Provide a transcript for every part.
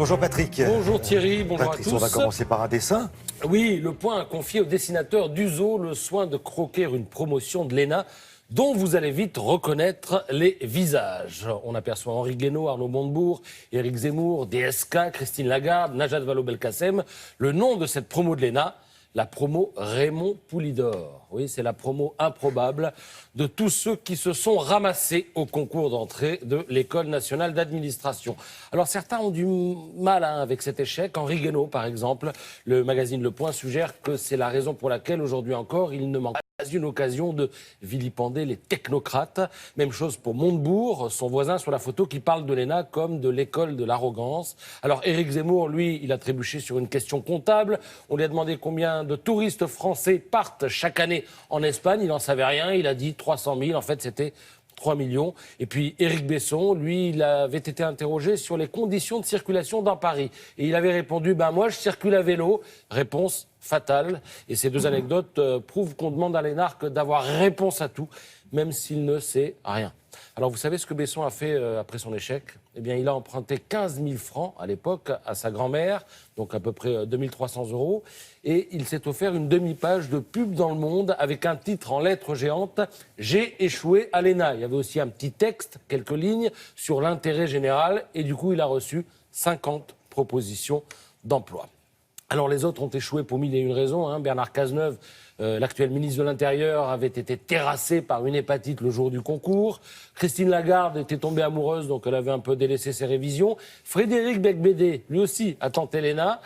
Bonjour Patrick. Bonjour Thierry, bonjour Patrick, à tous. on va commencer par un dessin. Oui, Le Point a confié au dessinateur d'Uzo le soin de croquer une promotion de l'ENA dont vous allez vite reconnaître les visages. On aperçoit Henri Guénaud, Arnaud Montebourg, Éric Zemmour, DSK, Christine Lagarde, Najat Vallaud-Belkacem. Le nom de cette promo de l'ENA, la promo Raymond Poulidor. Oui, c'est la promo improbable de tous ceux qui se sont ramassés au concours d'entrée de l'École nationale d'administration. Alors certains ont du mal avec cet échec. Henri Guénaud, par exemple, le magazine Le Point suggère que c'est la raison pour laquelle aujourd'hui encore il ne manque pas une occasion de vilipender les technocrates. Même chose pour Montebourg, son voisin sur la photo, qui parle de l'ENA comme de l'école de l'arrogance. Alors Éric Zemmour, lui, il a trébuché sur une question comptable. On lui a demandé combien de touristes français partent chaque année en Espagne. Il n'en savait rien, il a dit 300 000. En fait, c'était 3 millions. Et puis Éric Besson, lui, il avait été interrogé sur les conditions de circulation dans Paris. Et il avait répondu, moi je circule à vélo. Réponse fatale. Et ces deux anecdotes prouvent qu'on demande à l'énarque d'avoir réponse à tout, même s'il ne sait rien. Alors vous savez ce que Besson a fait après son échec ? Eh bien, il a emprunté 15 000 francs à l'époque à sa grand-mère, donc à peu près 2 300 €. Et il s'est offert une demi-page de pub dans Le Monde avec un titre en lettres géantes « J'ai échoué à l'ENA ». Il y avait aussi un petit texte, quelques lignes, sur l'intérêt général. Et du coup, il a reçu 50 propositions d'emploi. Alors les autres ont échoué pour mille et une raisons. Bernard Cazeneuve, l'actuel ministre de l'Intérieur, avait été terrassé par une hépatite le jour du concours. Christine Lagarde était tombée amoureuse, donc elle avait un peu délaissé ses révisions. Frédéric Becbédé, lui aussi, a tenté l'ENA.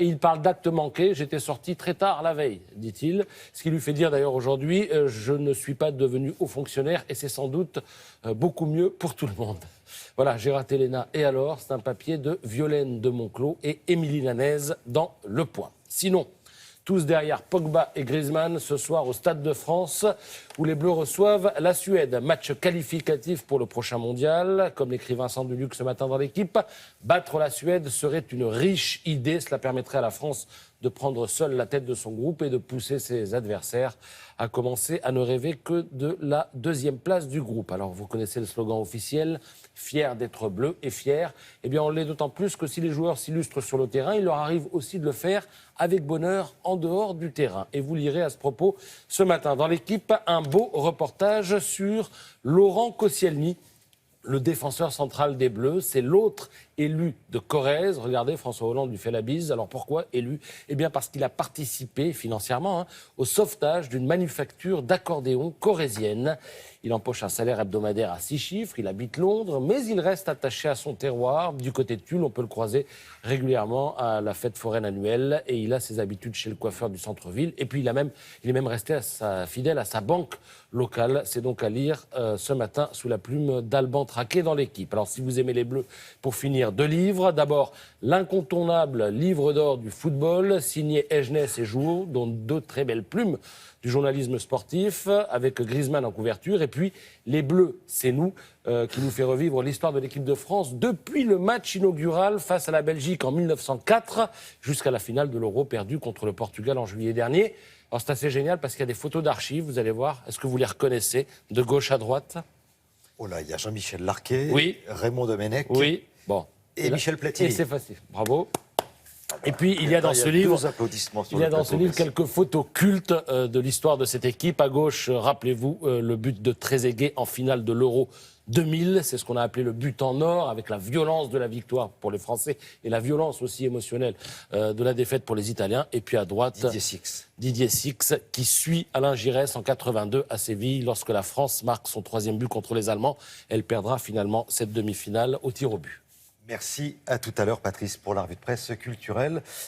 Et il parle d'actes manqués. J'étais sorti très tard la veille, dit-il. Ce qui lui fait dire d'ailleurs aujourd'hui, je ne suis pas devenu haut fonctionnaire et c'est sans doute beaucoup mieux pour tout le monde. Voilà, j'ai raté l'ENA. Et alors, c'est un papier de Violaine de Monclos et Émilie Lanaise dans Le Point. Sinon, tous derrière Pogba et Griezmann ce soir au Stade de France où les Bleus reçoivent la Suède. Match qualificatif pour le prochain mondial. Comme l'écrit Vincent Duluc ce matin dans l'équipe, battre la Suède serait une riche idée. Cela permettrait à la France de prendre seule la tête de son groupe et de pousser ses adversaires à commencer à ne rêver que de la deuxième place du groupe. Alors vous connaissez le slogan officiel, fier d'être bleu et fier. Eh bien on l'est d'autant plus que si les joueurs s'illustrent sur le terrain, il leur arrive aussi de le faire avec bonheur en dehors du terrain. Et vous lirez à ce propos ce matin dans l'équipe un beau reportage sur Laurent Koscielny, le défenseur central des Bleus. C'est l'autre élu de Corrèze. Regardez, François Hollande lui fait la bise. Alors pourquoi élu ? Eh bien parce qu'il a participé financièrement au sauvetage d'une manufacture d'accordéons corrézienne. Il empoche un salaire hebdomadaire à 6 chiffres, il habite Londres, mais il reste attaché à son terroir. Du côté de Tulle, on peut le croiser régulièrement à la fête foraine annuelle et il a ses habitudes chez le coiffeur du centre-ville. Et puis il est même resté fidèle à sa banque locale. C'est donc à lire ce matin sous la plume d'Alban Traquet dans l'équipe. Alors si vous aimez les Bleus, pour finir, 2 livres. D'abord, l'incontournable livre d'or du football, signé Egenès et Jouot, dont 2 très belles plumes du journalisme sportif, avec Griezmann en couverture. Et puis, Les Bleus, c'est nous, qui nous fait revivre l'histoire de l'équipe de France depuis le match inaugural face à la Belgique en 1904 jusqu'à la finale de l'Euro perdue contre le Portugal en juillet dernier. Alors c'est assez génial parce qu'il y a des photos d'archives, vous allez voir. Est-ce que vous les reconnaissez de gauche à droite ? Oh là, il y a Jean-Michel Larquet, Oui. Raymond Domenech Et Michel Platini. Et c'est facile, bravo. Et puis, il y a dans ce livre quelques photos cultes de l'histoire de cette équipe. À gauche, rappelez-vous, le but de Trezeguet en finale de l'Euro 2000. C'est ce qu'on a appelé le but en or, avec la violence de la victoire pour les Français et la violence aussi émotionnelle de la défaite pour les Italiens. Et puis à droite, Didier Six, qui suit Alain Giresse en 82 à Séville lorsque la France marque son 3e but contre les Allemands. Elle perdra finalement cette demi-finale au tir au but. Merci, à tout à l'heure Patrice pour la revue de presse culturelle.